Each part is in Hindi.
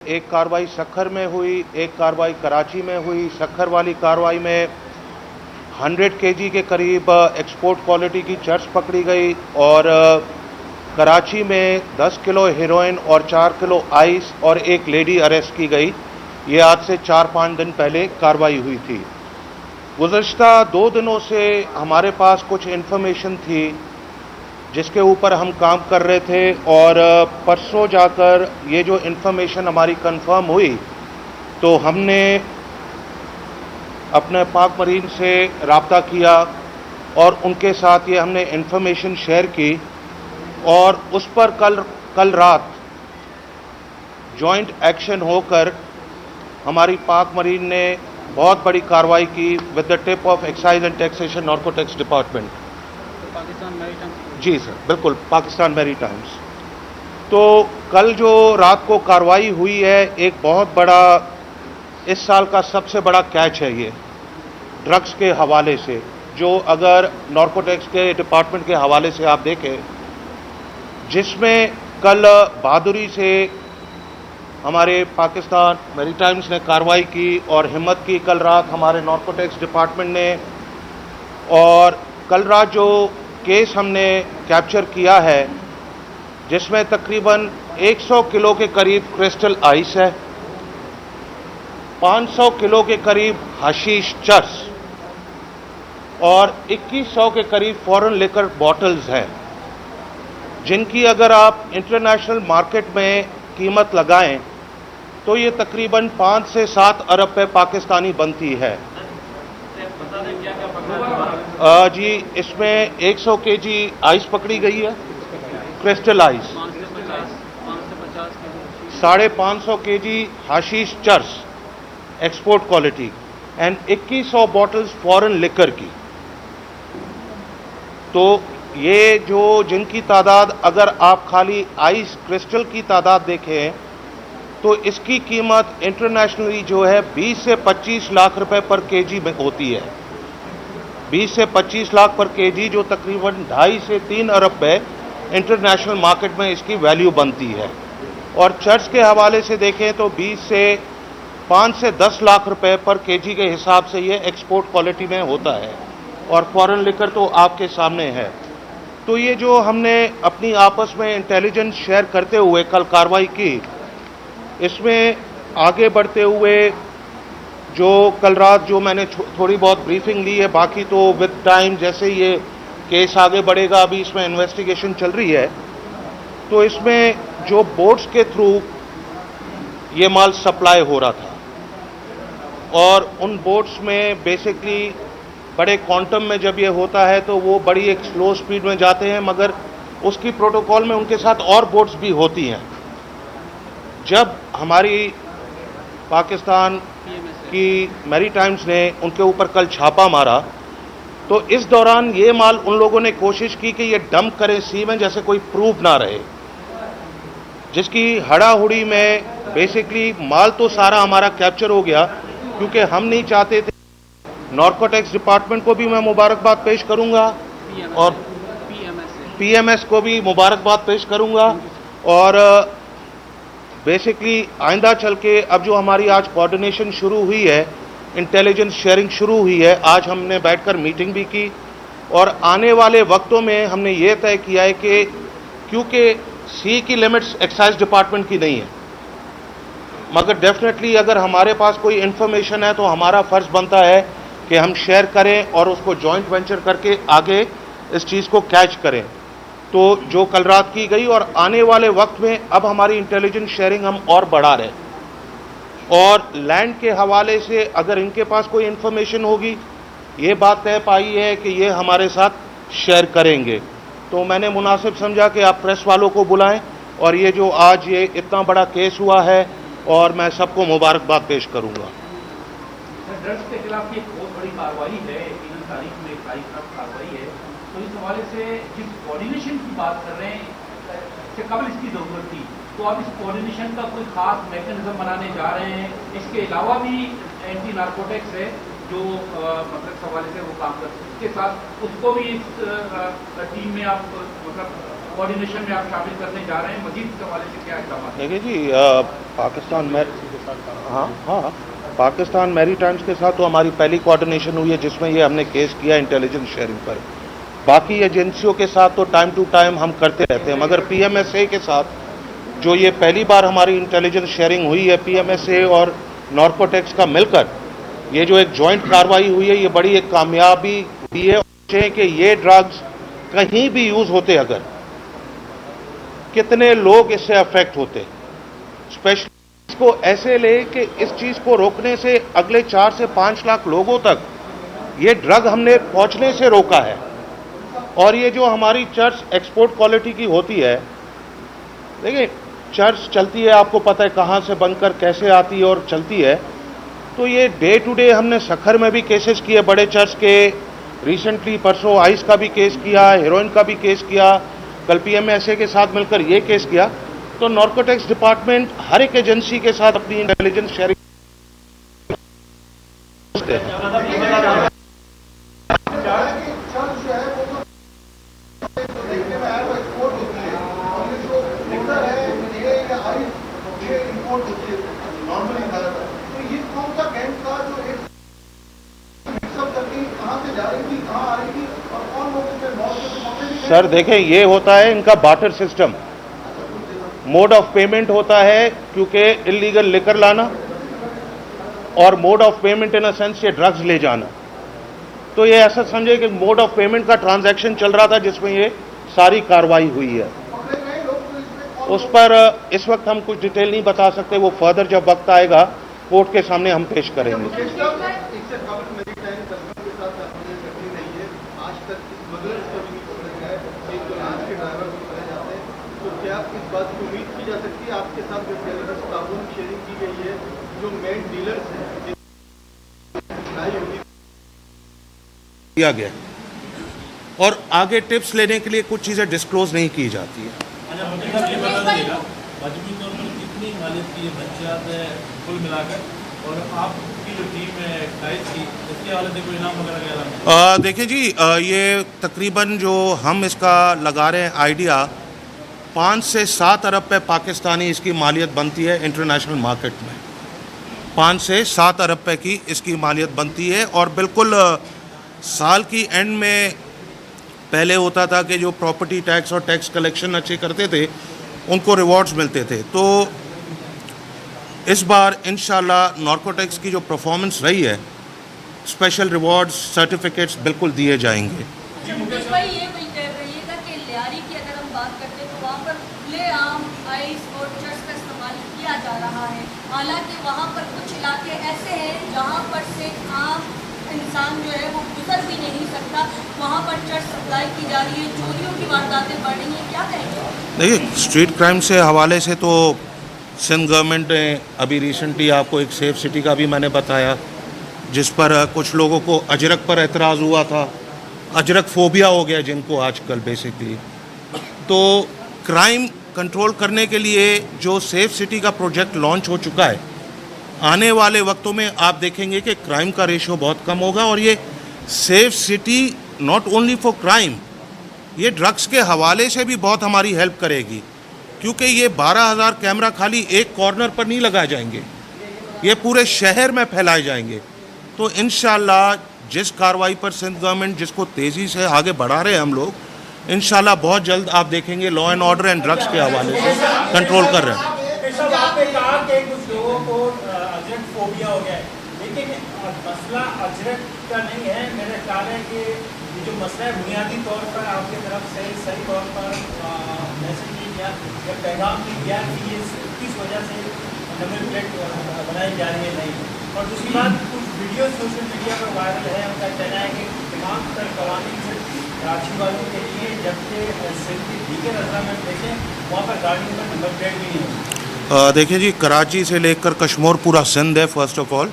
एक कार्रवाई सक्खर में हुई, एक कार्रवाई कराची में हुई। सक्खर वाली कार्रवाई में 100 केजी के करीब एक्सपोर्ट क्वालिटी की चर्च पकड़ी गई और कराची में 10 किलो हेरोइन और 4 किलो आइस और एक लेडी अरेस्ट की गई। ये आज से 4-5 दिन पहले कार्रवाई हुई थी। गुज़श्ता 2 दिनों से हमारे पास कुछ इन्फॉर्मेशन थी जिसके ऊपर हम काम कर रहे थे और परसों जाकर ये जो इन्फॉर्मेशन हमारी कंफर्म हुई तो हमने अपने पाक मरीन से रब्ता किया और उनके साथ ये हमने इन्फॉर्मेशन शेयर की और उस पर कल रात जॉइंट एक्शन होकर हमारी पाक मरीन ने बहुत बड़ी कार्रवाई की with the tip of excise and taxation narcotics department. Pakistan maritime. जी सर, बिल्कुल, पाकिस्तान मैरीटाइम्स। तो कल जो रात को कार्रवाई हुई है, एक बहुत बड़ा, इस साल का सबसे बड़ा कैच है ये ड्रग्स के हवाले से। जो अगर नार्कोटिक्स के डिपार्टमेंट के हवाले से आप देखें, जिसमें कल बहादुरी से हमारे पाकिस्तान मैरीटाइम्स ने कार्रवाई की और हिम्मत की कल रात हमारे नार्कोटिक्स डिपार्टमेंट ने। और कल रात जो केस हमने कैप्चर किया है जिसमें तकरीबन 100 किलो के करीब क्रिस्टल आइस है, 500 किलो के करीब हशीश चर्स और 2100 के करीब फॉरेन लिकर बॉटल्स हैं, जिनकी अगर आप इंटरनेशनल मार्केट में कीमत लगाएं तो ये तकरीबन 5 से 7 अरब रुपए पाकिस्तानी बनती है। जी, इसमें 100 केजी आइस पकड़ी गई है, crystal ice, 550 KG hashish cheers export quality and 2100 bottles foreign liquor की। तो ये जो जिनकी तादाद, अगर आप खाली आइस क्रिस्टल की तादाद देखें तो इसकी कीमत इंटरनेशनली जो है 20 से 25 लाख रुपए पर केजी में होती है। 20 से 25 लाख पर केजी, जो तकरीबन 2.5 से 3 अरब रुपए इंटरनेशनल मार्केट में इसकी वैल्यू बनती है। और चर्च के हवाले से देखें तो 5 से 10 लाख रुपए पर केजी के हिसाब से ये एक्सपोर्ट क्वालिटी में होता है और फॉरेन लिकर तो आपके सामने है। तो ये जो हमने अपनी आपस में इंटेलिजेंस शेयर करते हुए कल कार्रवाई की, इसमें आगे बढ़ते हुए जो कल रात जो मैंने थोड़ी बहुत ब्रीफिंग ली है, बाकी तो विद टाइम जैसे ये केस आगे बढ़ेगा, अभी इसमें इन्वेस्टिगेशन चल रही है, तो इसमें जो बोट्स के थ्रू ये माल सप्लाई हो रहा था और उन बोट्स में बेसिकली बड़े क्वांटम में जब ये होता है तो वो बड़ी एक स्लो स्पीड में जाते हैं, मगर उसकी प्रोटोकॉल में उनके साथ और बोट्स भी होती हैं। जब हमारी पाकिस्तान की मैरीटाइम्स ने उनके ऊपर कल छापा मारा तो इस दौरान ये माल उन लोगों ने कोशिश की कि ये डंप करें सी में, जैसे कोई प्रूफ ना रहे, जिसकी हड़ाहुड़ी में बेसिकली माल तो सारा हमारा कैप्चर हो गया, क्योंकि हम नहीं चाहते थे। नार्कोटिक्स डिपार्टमेंट को भी मैं मुबारकबाद पेश करूंगा और पीएमएस को भी मुबारकबाद पेश करूंगा। और बेसिकली आइंदा चल के अब जो हमारी आज कोऑर्डिनेशन शुरू हुई है, इंटेलिजेंस शेयरिंग शुरू हुई है, आज हमने बैठकर मीटिंग भी की और आने वाले वक्तों में हमने ये तय किया है कि क्योंकि सी की लिमिट्स एक्साइज डिपार्टमेंट की नहीं है, मगर डेफिनेटली अगर हमारे पास कोई इन्फॉर्मेशन है तो हमारा फ़र्ज़ बनता है कि हम शेयर करें और उसको जॉइंट वेंचर करके आगे इस चीज़ को कैच करें। तो जो कल रात की गई और आने वाले वक्त में अब हमारी इंटेलिजेंस शेयरिंग हम और बढ़ा रहे और लैंड के हवाले से अगर इनके पास कोई इन्फॉर्मेशन होगी, ये बात तय पाई है कि ये हमारे साथ शेयर करेंगे। तो मैंने मुनासिब समझा कि आप प्रेस वालों को बुलाएं और ये जो आज ये इतना बड़ा केस हुआ है और मैं सबको मुबारकबाद पेश करूंगा। ड्रग्स के खिलाफ एक बहुत बड़ी कार्रवाई है, 3 तारीख में कार्रवाई है, तो इस हवाले से जिस कोऑर्डिनेशन की बात कर रहे हैं, इससे कबल इसकी ज़रूरत थी, तो आप इस कोऑर्डिनेशन का कोई खास मैकेनिज्म बनाने जा रहे हैं? इसके अलावा भी एंटी नार्कोटिक्स है जो मतलब हवाले से वो काम करते हैं, इसके साथ उसको भी इस टीम में आप मतलब कोऑर्डिनेशन में आप शामिल करने जा रहे हैं? मजीद इस हवाले से क्या इक़दाम है? देखिए जी, पाकिस्तान में हाँ पाकिस्तान मैरीटाइम्स के साथ तो हमारी पहली कोऑर्डिनेशन हुई है, जिसमें ये हमने केस किया इंटेलिजेंस शेयरिंग पर। बाकी एजेंसियों के साथ तो टाइम टू टाइम हम करते रहते हैं, मगर पीएमएसए के साथ जो ये पहली बार हमारी इंटेलिजेंस शेयरिंग हुई है, पीएमएसए और नार्कोटिक्स का मिलकर ये जो एक जॉइंट कार्रवाई हुई है, ये बड़ी एक कामयाबी हुई है कि ये ड्रग्स कहीं भी यूज होते, अगर कितने लोग इससे अफेक्ट होते, स्पेशली इसको ऐसे ले कि इस चीज को रोकने से अगले 4 से 5 लाख लोगों तक ये ड्रग हमने पहुंचने से रोका है। और ये जो हमारी चर्च एक्सपोर्ट क्वालिटी की होती है, देखिए चर्च चलती है, आपको पता है कहां से बनकर कैसे आती है और चलती है। तो ये डे टू डे हमने सखर में भी केसेस किए बड़े चर्च के, रिसेंटली परसों आइस का भी केस किया, हेरोइन का भी केस किया, कल पीएमएसए के साथ मिलकर ये केस किया। तो नार्कोटिक्स डिपार्टमेंट हर एक एजेंसी के साथ अपनी इंटेलिजेंस शेयरिंग सर देखें, ये होता है इनका barter system, mode of payment होता है, क्योंकि इलीगल लिकर लाना और mode of payment in a sense ये ड्रग्स ले जाना। तो ये ऐसा समझे कि मोड ऑफ पेमेंट का ट्रांजैक्शन चल रहा था जिसमें ये सारी कार्रवाई हुई है। उस पर इस वक्त हम कुछ डिटेल नहीं बता सकते, वो फर्दर जब वक्त आएगा कोर्ट के सामने हम पेश करेंगे। इस बात की उम्मीद की जा सकती है आपके साथ जो ताउन शेयरिंग की गई है, जो मेन डीलर्स हैं किया गया, और आगे टिप्स लेने के लिए कुछ चीजें डिस्क्लोज नहीं की जाती है। कितनी मालियत की मंशियात है कुल मिलाकर, और आपकी जो टीम है थी इसके हवाले से कोई इनाम वगैरह? देखिए जी, ये तकरीबन जो हम इसका लगा रहे हैं आइडिया, 5 से 7 अरब पे पाकिस्तानी इसकी मालियत बनती है इंटरनेशनल मार्केट में। 5 से 7 अरब पे की इसकी मालियत बनती है। और बिल्कुल साल की एंड में पहले होता था कि जो प्रॉपर्टी टैक्स और टैक्स कलेक्शन अच्छे करते थे उनको रिवॉर्ड्स मिलते थे। तो इस बार इंशाल्लाह नार्कोटिक्स की जो परफॉर्मेंस रही है, स्पेशल रिवॉर्ड्स सर्टिफिकेट्स बिल्कुल दिए जाएंगे। जा रहा है, हालांकि वहाँ पर कुछ इलाके ऐसे हैं जहाँ पर से आम इंसान जो है वो गुजर भी नहीं सकता, वहाँ पर चर्च सप्लाई की जा रही है, चोरियों की वारदातें बढ़ रही हैं, क्या कहेंगे? देखिए, स्ट्रीट क्राइम से हवाले से तो सिंध गवर्नमेंट ने अभी रिसेंटली आपको एक सेफ सिटी का भी मैंने बताया, जिस पर कुछ लोगों को अजरक पर एतराज़ हुआ था, अजरक फोबिया हो गया जिनको आजकल बेसिकली। तो क्राइम कंट्रोल करने के लिए जो सेफ सिटी का प्रोजेक्ट लॉन्च हो चुका है, आने वाले वक्तों में आप देखेंगे कि क्राइम का रेशियो बहुत कम होगा। और ये safe city not only for crime, ये ड्रग्स के हवाले से भी बहुत हमारी हेल्प करेगी, क्योंकि ये 12,000 कैमरा खाली एक कॉर्नर पर नहीं लगाए जाएंगे, ये पूरे शहर में फैलाए जाएंगे। तो इंशाल्लाह जिस कार्रवाई पर सिंध गवर्नमेंट जिसको तेज़ी से आगे बढ़ा रहे हैं हम लोग, इंशाल्लाह बहुत जल्द आप देखेंगे law and order and drugs के हवाले से कंट्रोल कर रहे हैं। आपने कहा कि कुछ लोगों को अजरक फोबिया हो गया है, लेकिन मसला अजरक का नहीं है। मेरा ख्याल है कि ये जो मसला है बुनियादी तौर पर आपकी तरफ से सही तौर पर मैसेज नहीं किया या पैगाम नहीं दिया कि ये किस वजह से नंबर प्लेट बनाई जा रही है नहीं। और दूसरी बात, कुछ वीडियो सोशल मीडिया पर वायरल है, उनका कहना है कि तमाम तर कवानीन से कराची वालों के लिए, जबकि सिंध की दीगर अजला में देखें वहाँ पर गाड़ियों पर नंबर प्लेट भी नहीं है। देखिए जी, कराची से लेकर कश्मीर पूरा सिंध है फर्स्ट ऑफ ऑल,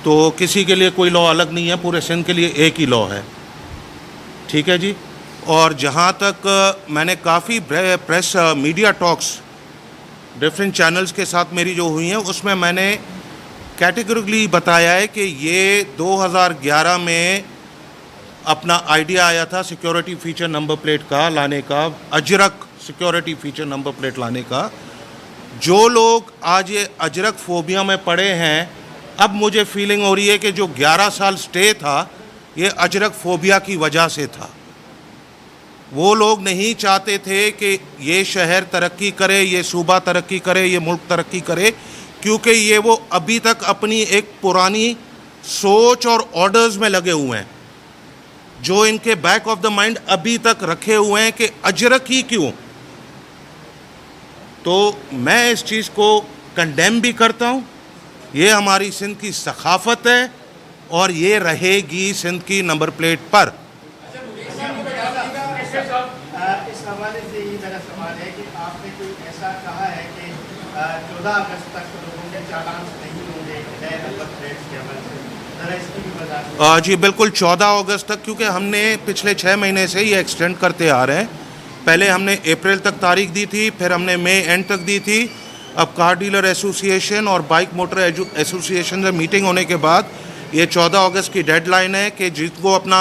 तो किसी के लिए कोई लॉ अलग नहीं है, पूरे सिंध के लिए एक ही लॉ है, ठीक है जी। और जहाँ तक मैंने काफ़ी press media talks different channels के साथ मेरी जो हुई हैं, उसमें मैंने कैटेगरिकली बताया है कि ये 2011 में अपना आइडिया आया था सिक्योरिटी फीचर नंबर प्लेट का लाने का, Ajrak security feature number plate लाने का। जो लोग आज ये अजरक फोबिया में पड़े हैं, अब मुझे फीलिंग हो रही है कि जो 11 साल स्टे था ये अजरक फोबिया की वजह से था। वो लोग नहीं चाहते थे कि ये शहर तरक्की करे, ये सूबा तरक्की करे, ये मुल्क तरक्की करे, क्योंकि ये वो अभी तक अपनी एक पुरानी सोच और ऑर्डर्स में लगे हुए हैं, जो इनके बैक ऑफ द माइंड अभी तक रखे हुए हैं कि अजरक ही क्यों। तो मैं इस चीज़ को कंडेम भी करता हूँ। ये हमारी सिंध की सखाफत है और ये रहेगी सिंध की नंबर प्लेट पर। इस हवाले से ये मेरा सवाल है कि आपने कोई ऐसा कहा है कि 14 अगस्त तक लोगों के चालान नहीं होंगे नए नंबर प्लेट्स के हवाले से, ज़रा इसकी भी वजह। जी बिल्कुल, 14 अगस्त तक, क्योंकि हमने पिछले 6 महीने से ये एक्सटेंड करते आ रहे हैं। पहले हमने अप्रैल तक तारीख दी थी, फिर हमने मई एंड तक दी थी। अब कार डीलर एसोसिएशन और बाइक मोटर एसोसिएशन से मीटिंग होने के बाद ये 14 अगस्त की डेडलाइन है कि जिसको अपना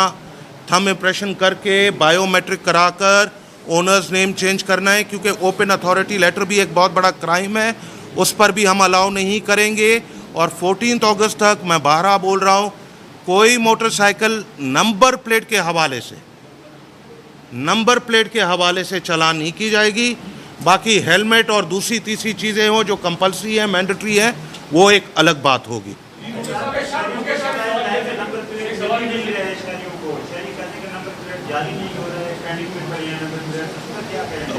थंब इम्प्रेशन करके बायोमेट्रिक कराकर ओनर्स नेम चेंज करना है, क्योंकि ओपन अथॉरिटी लेटर भी एक बहुत बड़ा क्राइम है, उस पर भी हम अलाउ नहीं करेंगे। और 14 अगस्त तक मैं बारहा बोल रहा हूँ, कोई मोटरसाइकिल नंबर प्लेट के हवाले से चालान नहीं की जाएगी। बाकी हेलमेट और दूसरी तीसरी चीज़ें हो जो कंपलसरी है, मैंडेटरी है, वो एक अलग बात होगी।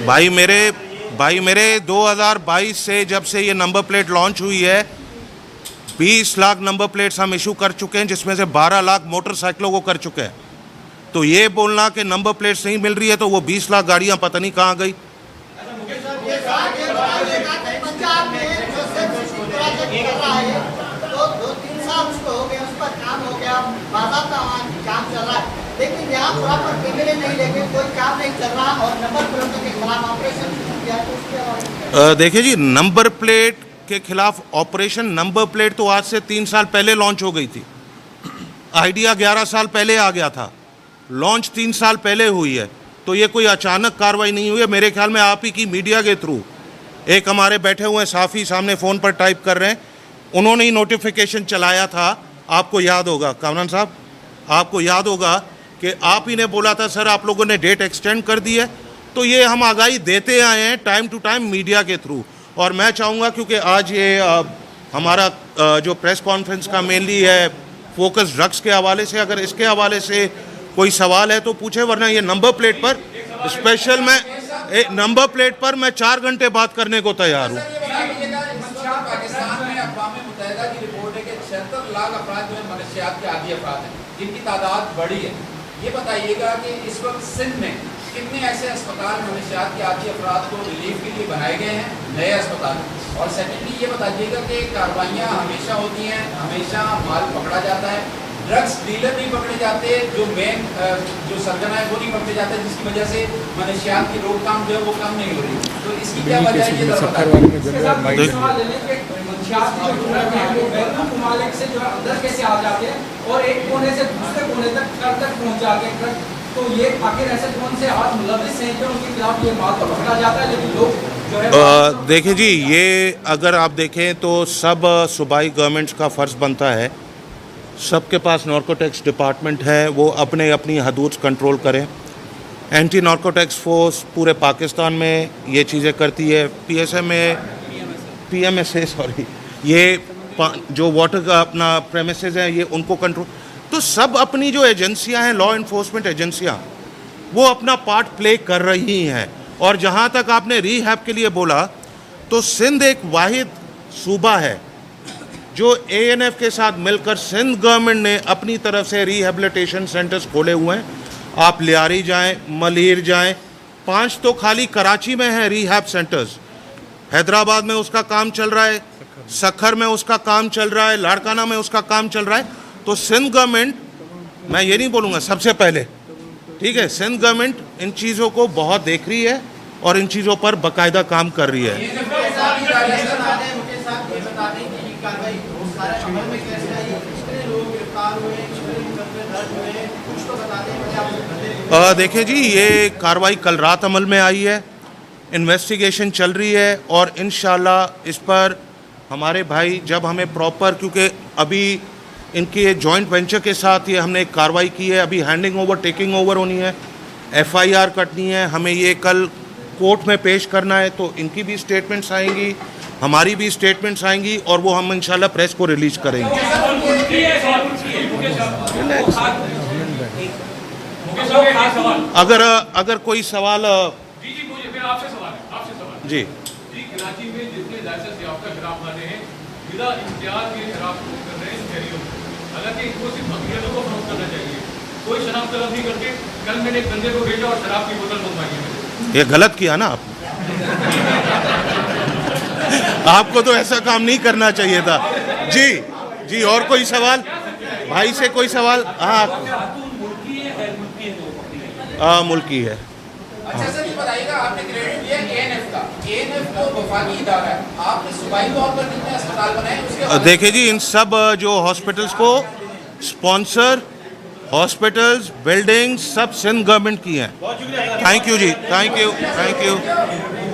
भाई मेरे 2022 से जब से ये नंबर प्लेट लॉन्च हुई है, 20 लाख नंबर प्लेट्स हम इशू कर चुके हैं, जिसमें से 12 लाख मोटरसाइकिलों को कर चुके हैं। तो ये बोलना कि नंबर प्लेट्स नहीं मिल रही है, तो वो 20 लाख गाड़ियां पता नहीं कहाँ गई। पंजाब में जो प्रोजेक्ट कर रहा है, तो 2-3 साल उसको हो गए, उस पर काम हो गया, बाकायदा वहाँ काम चल रहा है, लेकिन यहाँ प्रॉपर कैमरे नहीं लेके कोई काम नहीं चल रहा और नंबर प्लेट के खिलाफ ऑपरेशन शुरू किया। तो उसके देखिए जी, नंबर प्लेट के खिलाफ ऑपरेशन नंबर प्लेट तो आज से 3 साल पहले लॉन्च हो गई थी। आइडिया 11 साल पहले आ गया था, लॉन्च 3 साल पहले हुई है। तो ये कोई अचानक कार्रवाई नहीं हुई है। मेरे ख्याल में आप ही की मीडिया के थ्रू, एक हमारे बैठे हुए साफ़ी सामने फ़ोन पर टाइप कर रहे हैं, उन्होंने ही नोटिफिकेशन चलाया था। आपको याद होगा कामरान साहब, आपको याद होगा कि आप ही ने बोला था सर आप लोगों ने डेट एक्सटेंड कर दी है। तो ये हम आगाही देते आए हैं टाइम टू टाइम मीडिया के थ्रू। और मैं चाहूँगा, क्योंकि आज ये हमारा जो प्रेस कॉन्फ्रेंस का मेनली है फोकस ड्रग्स के हवाले से, अगर इसके हवाले से कोई सवाल है तो पूछे, वरना ये नंबर प्लेट पर स्पेशल नंबर प्लेट पर मैं 4 घंटे बात करने को तैयार हूँ। पाकिस्तान में अक़वाम मुत्तहिदा की रिपोर्ट है कि 76 लाख अफराद जो है मनशियात के आदी अफराद हैं, जिनकी तादाद बढ़ी है। ये बताइएगा कि इस वक्त सिंध में कितने ऐसे अस्पताल मनशियात के आदी अफराद को रिलीफ के लिए बनाए गए हैं, नए अस्पताल। और सेकेंडली ये बताइएगा कि कार्रवाइयाँ हमेशा होती हैं, हमेशा माल पकड़ा जाता है, ड्रग्स डीलर नहीं पकड़े जाते, जो मेन जो सर्जन है वो नहीं पकड़े जाते, जिसकी वजह से मनशियात की रोकथाम जो है वो कम नहीं हो रही। तो इसकी क्या वजह है, ये ममालिक से जो है अंदर कैसे आ जाते हैं और एक कोने से दूसरे कोने तक पहुँच जाते हैं। तो ये आखिर ऐसे कौन से हाथ मुलविस हैं जो उनके खिलाफ ये माल पकड़ा जाता है, लेकिन लोग जो है देखिए जी, ये अगर आप देखें तो सब सूबाई गवर्नमेंट्स का फ़र्ज़ बनता है, सबके पास नार्कोटिक्स डिपार्टमेंट है, वो अपने अपनी हदूद कंट्रोल करें। एंटी नार्कोटिक्स फोर्स पूरे पाकिस्तान में ये चीज़ें करती है। PMSA सॉरी, ये जो वाटर का अपना प्रेमिसेस हैं ये उनको कंट्रोल। तो सब अपनी जो एजेंसियां हैं, लॉ इन्फोर्समेंट एजेंसियां, वो अपना पार्ट प्ले कर रही हैं। और जहां तक आपने रीहैब के लिए बोला, तो सिंध एक वाहिद सूबा है जो ANF के साथ मिलकर सिंध गवर्नमेंट ने अपनी तरफ से रिहेबिलिटेशन सेंटर्स खोले हुए हैं। आप लियारी जाएं, मलीर जाएं, 5 तो खाली कराची में हैं रिहैब सेंटर्स, हैदराबाद में उसका काम चल रहा है, सखर में उसका काम चल रहा है, लाड़काना में उसका काम चल रहा है। तो सिंध गवर्नमेंट, मैं ये नहीं बोलूँगा सबसे पहले, ठीक है, सिंध गवर्नमेंट इन चीज़ों को बहुत देख रही है और इन चीज़ों पर बाकायदा काम कर रही है। थाने की ये कार्रवाई सारे अमल में कैसे आई, कितने लोग गिरफ्तार हुए, कितने मुकदमे दर्ज हुए, कुछ तो बता दें। पहले आप देखिए जी, ये कार्रवाई कल रात अमल में आई है, इन्वेस्टिगेशन चल रही है और इंशाल्लाह इस पर हमारे भाई जब हमें प्रॉपर, क्योंकि अभी इनके जॉइंट वेंचर के साथ ये हमने एक कार्रवाई की है, अभी हैंडिंग ओवर टेकिंग ओवर होनी है, FIR कटनी है, हमें ये कल कोर्ट में पेश करना है, तो इनकी भी स्टेटमेंट्स आएंगी, हमारी भी स्टेटमेंट्स आएंगी और वो हम इंशाल्लाह प्रेस को रिलीज करेंगे। अगर कोई सवाल जी मुझे फिर आपसे सवाल जी कराची में जितने लाइसेंस याफ्ता शराब वाले हैं बिना इम्तियाज के शराब फरोख्त कर रहे हैं शहरियों को, हालांकि इनको सिर्फ अमीरों को फरोख्त करना चाहिए, कोई शराब तलब नहीं करते। कल मैंने एक बंदे को भेजा और शराब की बोतल मंगवाई है। ये गलत किया ना आपको तो ऐसा काम नहीं करना चाहिए था। जी और कोई सवाल भाई से, कोई सवाल? हाँ मुल्की है। अच्छा सर ये बताइएगा, आपने क्रेडिट दिया ANF का, ANF तो वफाकी इदारा है, आपने सूबाई तौर पर कितने अस्पताल बनाए उसके? देखिए जी, इन सब जो हॉस्पिटल्स को स्पॉन्सर हॉस्पिटल्स बिल्डिंग सब सिंध गवर्नमेंट की हैं। थैंक यू जी, थैंक यू।